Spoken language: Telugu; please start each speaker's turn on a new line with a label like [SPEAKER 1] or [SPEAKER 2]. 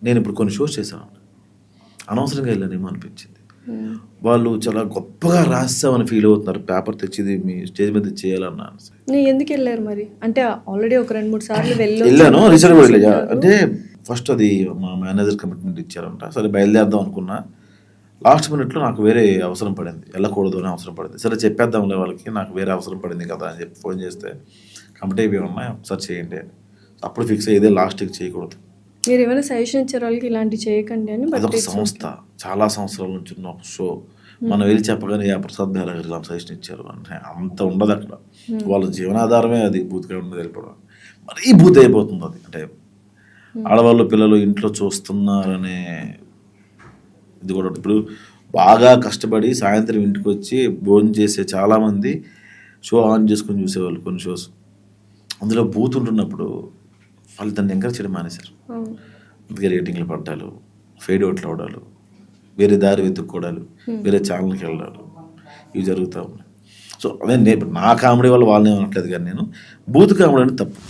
[SPEAKER 1] నేను ఇప్పుడు కొన్ని షోస్ చేశాను, అనవసరంగా వెళ్ళానేమో అనిపించింది. వాళ్ళు చాలా గొప్పగా రాస్తామని ఫీల్ అవుతున్నారు, పేపర్ తెచ్చి మీ స్టేజ్ మీద చేయాలన్నా.
[SPEAKER 2] ఎందుకు వెళ్ళారు మరి? అంటే ఆల్రెడీ ఒక 2-3 సార్లు
[SPEAKER 1] వెళ్ళాను, రీసెంట్ కూడా వెళ్ళా. అంటే ఫస్ట్ అది మా మేనేజర్ కమిట్మెంట్ ఇచ్చారంట, సరే బయలుదేరదాం అనుకున్నా. లాస్ట్ మినిట్లో నాకు వేరే అవసరం పడింది, వెళ్ళకూడదు అని అవసరం పడింది. సరే చెప్పేద్దాంలే వాళ్ళకి, నాకు వేరే అవసరం పడింది కదా అని చెప్పి ఫోన్ చేస్తే కమిటీ ఇవి ఉన్నాయి ఒకసారి చేయండి అని. అప్పుడు ఫిక్స్ అయ్యేదే లాస్ట్కి చేయకూడదు.
[SPEAKER 2] మీరు ఏమైనా సజెషన్ ఇచ్చారు వాళ్ళకి ఇలాంటివి చేయకండి అని?
[SPEAKER 1] అదొక సంస్థ, చాలా సంవత్సరాల నుంచి ఉన్న ఒక షో, మనం వెళ్ళి చెప్పగానే ప్రసాద్ బెహ్రా సజెషన్ ఇచ్చారు అంటే అంత ఉండదు అక్కడ. వాళ్ళ జీవనాధారమే అది బూత్గా ఉండదు, వెళ్ళిపోవడం మరీ బూత్ అయిపోతుంది అది. అంటే ఆడవాళ్ళు పిల్లలు ఇంట్లో చూస్తున్నారనే ఇది కూడా. ఇప్పుడు బాగా కష్టపడి సాయంత్రం ఇంటికి వచ్చి భోజనం చేసే చాలామంది షో ఆన్ చేసుకొని చూసేవాళ్ళు కొన్ని షోస్, అందులో బూత్ ఉంటున్నప్పుడు వాళ్ళు దాన్ని ఎంకరేజ్ చేయడం మానేశారు. అందుకే రేటింగ్లు పడ్డాలు, ఫెయిడ్ అవుట్లు అవడాలు, వేరే దారి వెతుక్కోవడాలు, వేరే ఛానల్కి వెళ్ళడాలు, ఇవి జరుగుతూ ఉన్నాయి. సో అదే నా కామెడీ వల్ల వాళ్ళని అనట్లేదు, కానీ నేను బూత్ కామెడీ అంటే తప్పు.